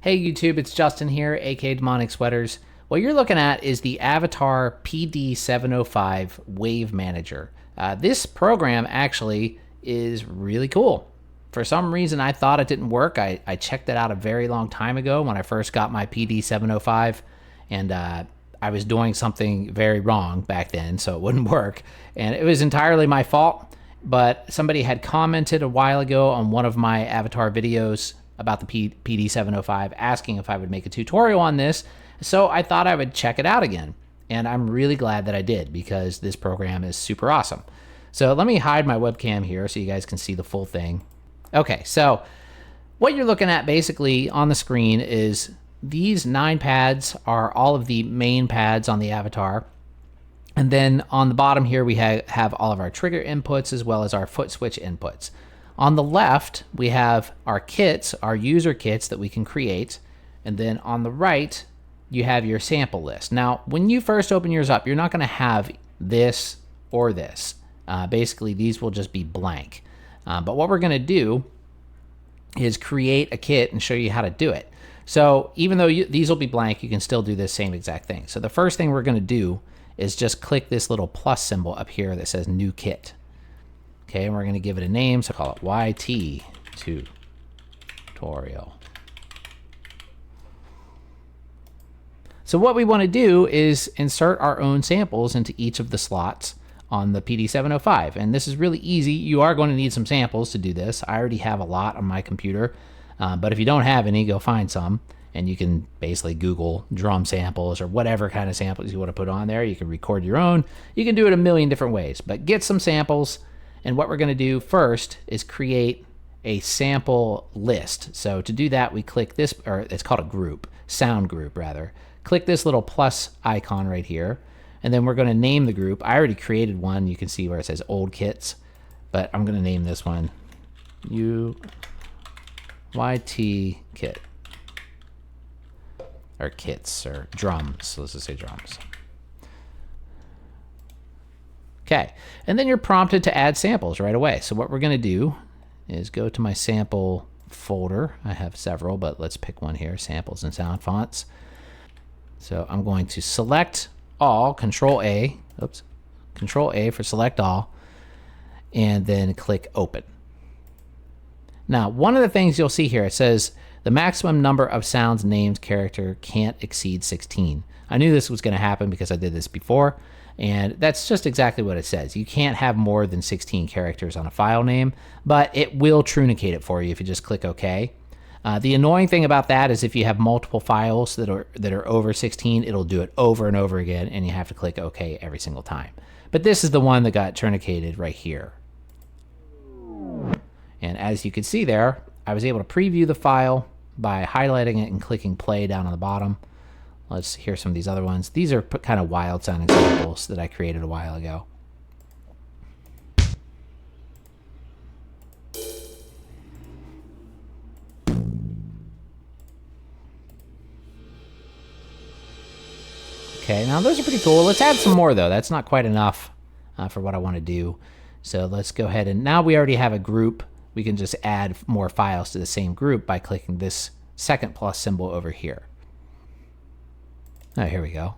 Hey YouTube, it's Justin here, aka demonicsweaters. What you're looking at is the Avatar PD705 WaveManager. This program actually is really cool. For some reason, I thought it didn't work. I checked it out a very long time ago when I first got my PD705, and I was doing something very wrong back then, so it wouldn't work. And it was entirely my fault, but somebody had commented a while ago on one of my Avatar videos about the PD705 asking if I would make a tutorial on this, so I thought I would check it out again. And I'm really glad that I did because this program is super awesome. So let me hide my webcam here so you guys can see the full thing. Okay, so what you're looking at basically on the screen is these 9 pads are all of the main pads on the avatar. And then on the bottom here, we have all of our trigger inputs as well as our foot switch inputs. On the left, we have our kits, our user kits that we can create. And then on the right, you have your sample list. Now, when you first open yours up, you're not going to have this or this. Basically, these will just be blank. But what we're going to do is create a kit and show you how to do it. So even though these will be blank, you can still do this same exact thing. So the first thing we're going to do is just click this little plus symbol up here that says new kit. Okay, and we're going to give it a name, so call it YT tutorial. So what we want to do is insert our own samples into each of the slots on the PD705. And this is really easy. You are going to need some samples to do this. I already have a lot on my computer, but if you don't have any, go find some. And you can basically Google drum samples or whatever kind of samples you want to put on there. You can record your own. You can do it a million different ways, but get some samples. And what we're going to do first is create a sample list. So to do that, we click this, or it's called a group, sound group rather. Click this little plus icon right here, and then we're going to name the group. I already created one. You can see where it says old kits, but I'm going to name this one YT kit, or kits, or drums. So let's just say drums. Okay, and then you're prompted to add samples right away. So what we're going to do is go to my sample folder. I have several, but let's pick one here, samples and sound fonts. So I'm going to select all, Control A for select all, and then click open. Now, one of the things you'll see here, it says the maximum number of sounds named character can't exceed 16. I knew this was going to happen because I did this before. And that's just exactly what it says. You can't have more than 16 characters on a file name, but it will trunicate it for you if you just click OK. The annoying thing about that is if you have multiple files that are over 16, it'll do it over and over again, and you have to click OK every single time. But this is the one that got trunicated right here. And as you can see there, I was able to preview the file by highlighting it and clicking play down on the bottom. Let's hear some of these other ones. These are kind of wild sounding samples that I created a while ago. Okay, now those are pretty cool. Let's add some more though. That's not quite enough for what I want to do. So let's go ahead and now we already have a group. We can just add more files to the same group by clicking this second plus symbol over here. Oh, here we go.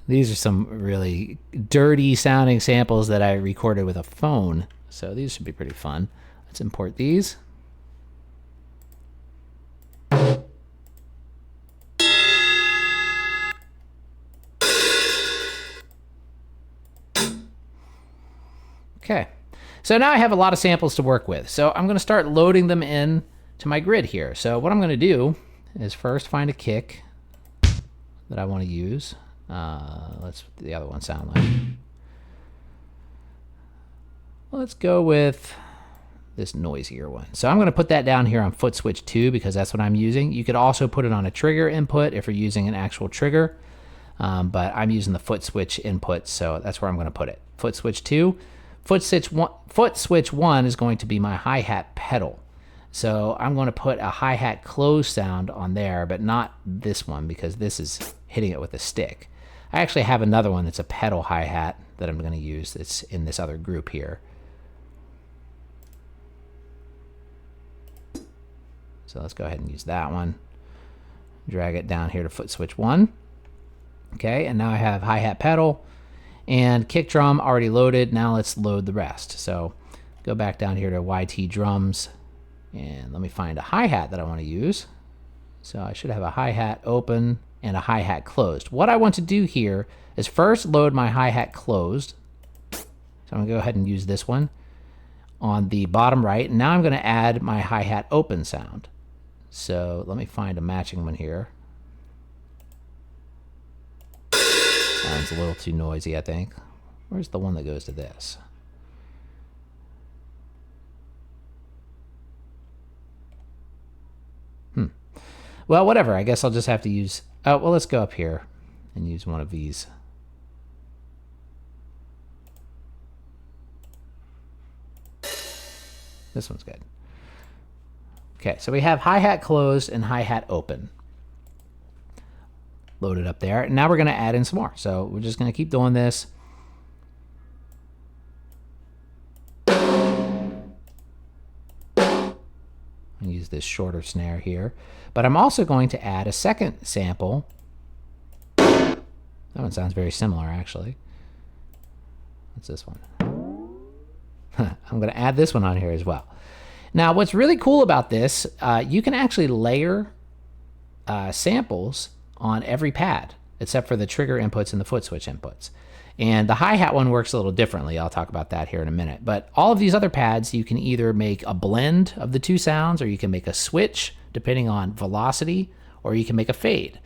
These are some really dirty sounding samples that I recorded with a phone. So these should be pretty fun. Let's import these. Okay. So now I have a lot of samples to work with. So I'm going to start loading them in to my grid here. So what I'm going to do is first find a kick that I want to use. Let's the other one sound like. Let's go with this noisier one. So I'm going to put that down here on foot switch 2 because that's what I'm using. You could also put it on a trigger input if you're using an actual trigger, but I'm using the foot switch input, so that's where I'm going to put it. Foot switch 2. Foot switch 1 is going to be my hi-hat pedal. So I'm going to put a hi-hat close sound on there, but not this one because this is hitting it with a stick. I actually have another one that's a pedal hi-hat that I'm going to use that's in this other group here. So let's go ahead and use that one. Drag it down here to foot switch 1. Okay, and now I have hi-hat pedal and kick drum already loaded. Now let's load the rest. So go back down here to YT drums, and let me find a hi-hat that I want to use. So I should have a hi-hat open and a hi-hat closed. What I want to do here is first load my hi-hat closed. So I'm gonna go ahead and use this one on the bottom right. And now I'm gonna add my hi-hat open sound. So let me find a matching one here. Sounds a little too noisy, I think. Where's the one that goes to this? Well, whatever. I guess I'll just have to use... Oh, well, let's go up here and use one of these. This one's good. Okay, so we have hi-hat closed and hi-hat open. Loaded up there. And now we're going to add in some more. So we're just going to keep doing this. Use this shorter snare here. But I'm also going to add a second sample. That one sounds very similar, actually. What's this one? I'm going to add this one on here as well. Now, what's really cool about this, you can actually layer samples on every pad, except for the trigger inputs and the foot switch inputs. And the hi-hat one works a little differently. I'll talk about that here in a minute. But all of these other pads, you can either make a blend of the two sounds, or you can make a switch, depending on velocity, or you can make a fade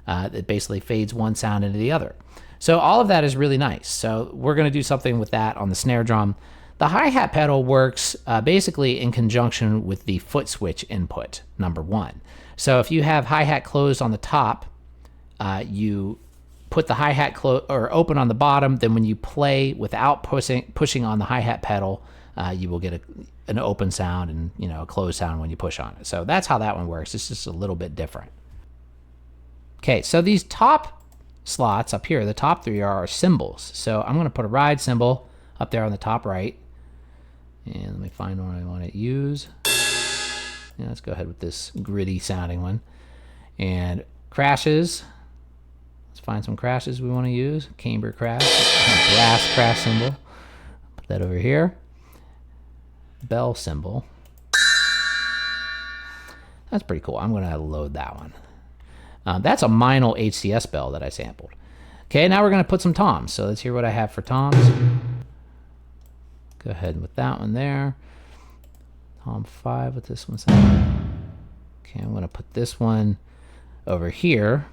that basically fades one sound into the other. So all of that is really nice. So we're going to do something with that on the snare drum. The hi-hat pedal works basically in conjunction with the foot switch input, number 1. So if you have hi-hat closed on the top, you put the hi-hat or open on the bottom. Then when you play without pushing on the hi-hat pedal, you will get an open sound and a closed sound when you push on it. So that's how that one works. It's just a little bit different. Okay, so these top slots up here, the top 3 are our cymbals. So I'm going to put a ride cymbal up there on the top right. And let me find one I want to use. Yeah, let's go ahead with this gritty sounding one. And crashes. Let's find some crashes we want to use. Camber crash, brass crash cymbal. Put that over here. Bell cymbal. That's pretty cool. I'm going to load that one. That's a Meinl HCS bell that I sampled. Okay, now we're going to put some toms. So let's hear what I have for toms. Go ahead with that one there. Tom 5 with this one sound. Okay, I'm going to put this one over here.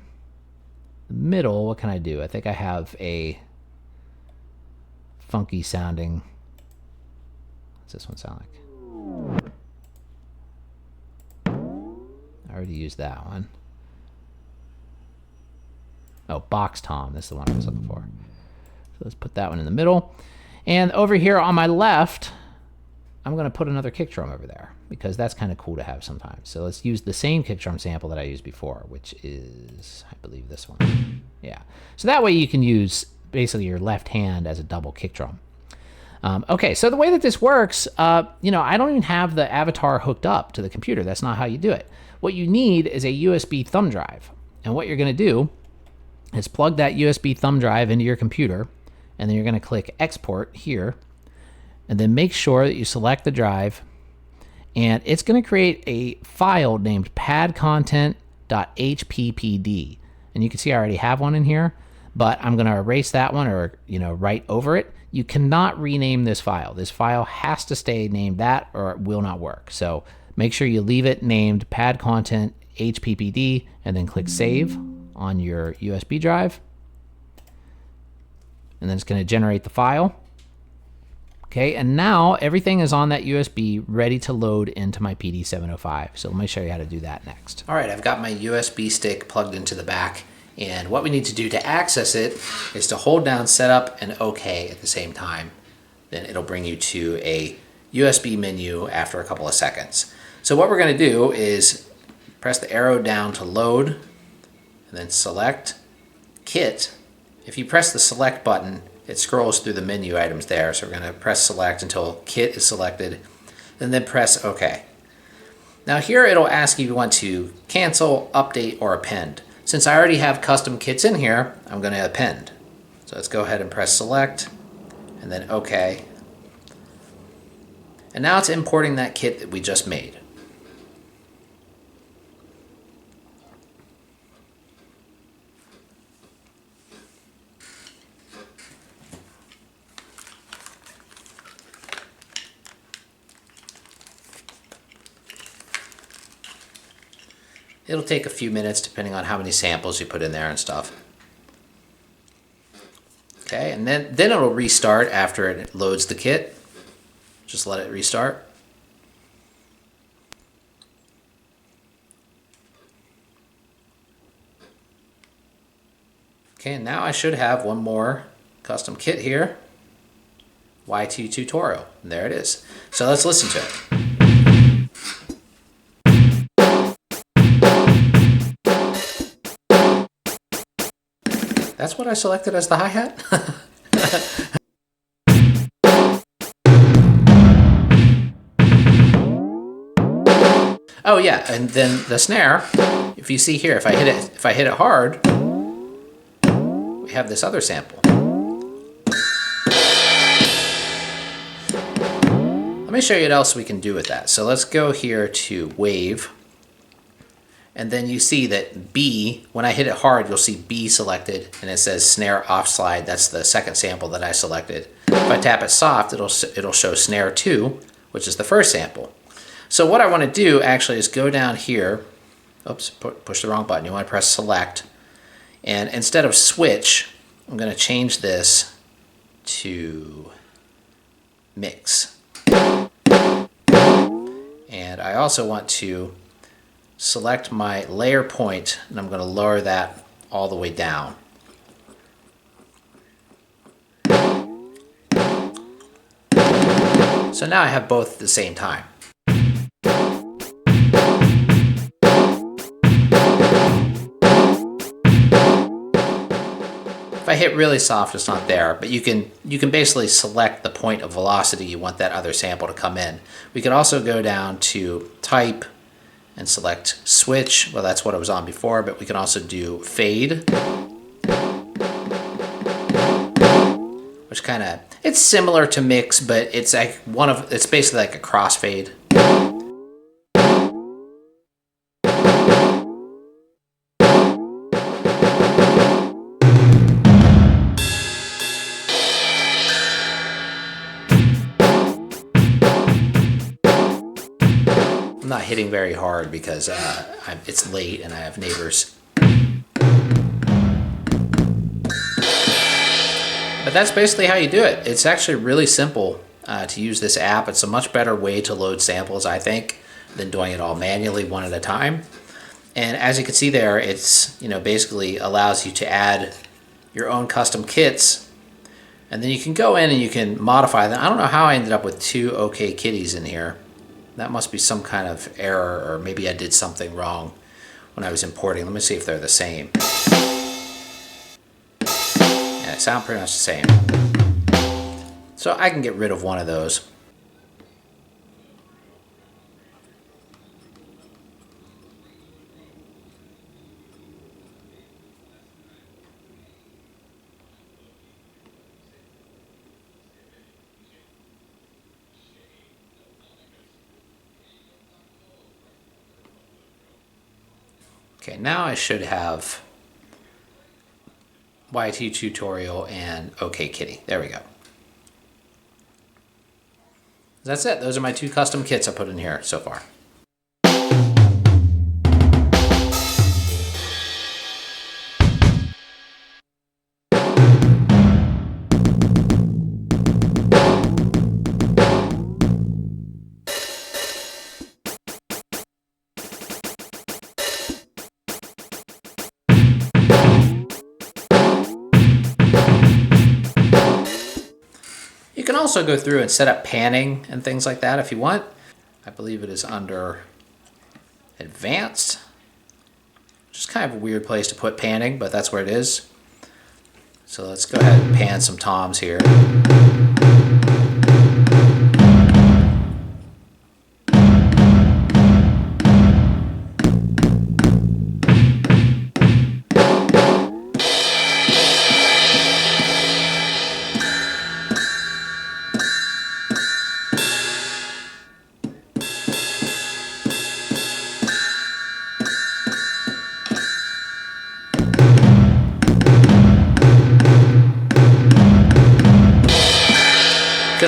The middle, what can I do? I think I have a funky sounding. What's this one sound like? I already used that one. Oh, box tom. This is the one I was looking for. So let's put that one in the middle. And over here on my left, I'm going to put another kick drum over there because that's kind of cool to have sometimes. So let's use the same kick drum sample that I used before, which is, I believe, this one. Yeah. So that way you can use basically your left hand as a double kick drum. Okay, so the way that this works, I don't even have the avatar hooked up to the computer. That's not how you do it. What you need is a USB thumb drive. And what you're going to do is plug that USB thumb drive into your computer, and then you're going to click export here, and then make sure that you select the drive, and it's going to create a file named padcontent.hppd. And you can see I already have one in here, but I'm going to erase that one or write over it. You cannot rename this file. This file has to stay named that or it will not work. So make sure you leave it named padcontent.hppd and then click save on your USB drive. And then it's going to generate the file. Okay, and now everything is on that USB ready to load into my PD705. So let me show you how to do that next. All right, I've got my USB stick plugged into the back, and what we need to do to access it is to hold down setup and OK at the same time. Then it'll bring you to a USB menu after a couple of seconds. So what we're going to do is press the arrow down to load, and then select Kit. If you press the select button, it scrolls through the menu items there. So we're going to press select until Kit is selected, and then press OK. Now here it'll ask you if you want to cancel, update, or append. Since I already have custom kits in here, I'm going to append. So let's go ahead and press select, and then OK. And now it's importing that kit that we just made. It'll take a few minutes depending on how many samples you put in there and stuff. Okay, and then it'll restart after it loads the kit. Just let it restart. Okay, and now I should have one more custom kit here. YT tutorial, and there it is. So let's listen to it. That's what I selected as the hi-hat? Oh yeah, and then the snare, if you see here, if I hit it hard, we have this other sample. Let me show you what else we can do with that. So let's go here to Wave. And then you see that B, when I hit it hard, you'll see B selected, and it says snare off slide. That's the second sample that I selected. If I tap it soft, it'll show snare 2, which is the first sample. So what I want to do actually is go down here. Oops, push the wrong button. You want to press select. And instead of switch, I'm going to change this to mix. And I also want to select my layer point, and I'm going to lower that all the way down. So now I have both at the same time. If I hit really soft, it's not there, but you can basically select the point of velocity you want that other sample to come in. We could also go down to type and select switch. Well, that's what I was on before, but we can also do fade, which kind of, it's similar to mix, but it's like it's basically like a crossfade. I'm not hitting very hard because it's late and I have neighbors. But that's basically how you do it. It's actually really simple to use this app. It's a much better way to load samples, I think, than doing it all manually one at a time. And as you can see there, it's, basically allows you to add your own custom kits, and then you can go in and you can modify them. I don't know how I ended up with 2 OK kitties in here. That must be some kind of error, or maybe I did something wrong when I was importing. Let me see if they're the same. Yeah, they sound pretty much the same. So I can get rid of one of those. Okay, now I should have YT tutorial and OK Kitty. There we go. That's it. Those are my 2 custom kits I put in here so far. You can also go through and set up panning and things like that if you want. I believe it is under Advanced, which is kind of a weird place to put panning, but that's where it is. So let's go ahead and pan some toms here.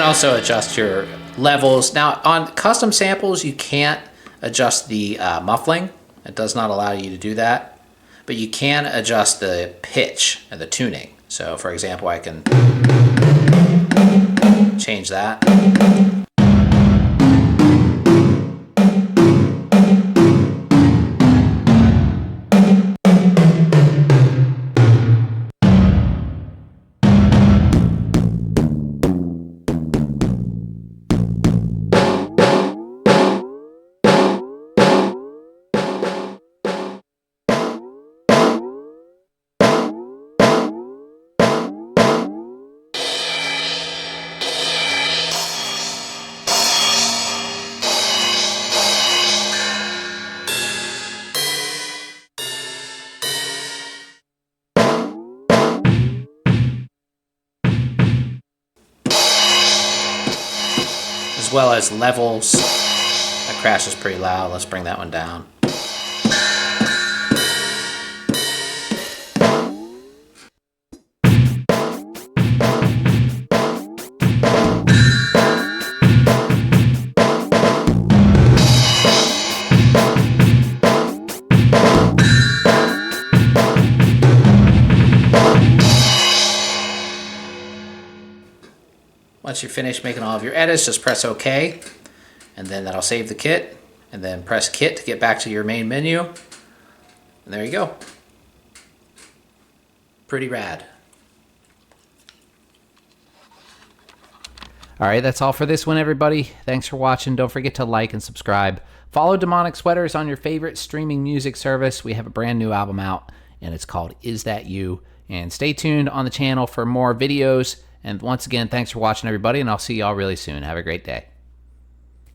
can also adjust your levels. Now, on custom samples, you can't adjust the muffling. It does not allow you to do that. But you can adjust the pitch and the tuning. So, for example, I can change that. As well as levels. That crash is pretty loud. Let's bring that one down. Once you're finished making all of your edits, just press OK, and then that'll save the kit, and then press Kit to get back to your main menu, and there you go. Pretty rad. All right, that's all for this one, everybody. Thanks for watching. Don't forget to like and subscribe. Follow Demonic Sweaters on your favorite streaming music service. We have a brand new album out, and it's called Is That You? And stay tuned on the channel for more videos. And once again, thanks for watching, everybody, and I'll see y'all really soon. Have a great day.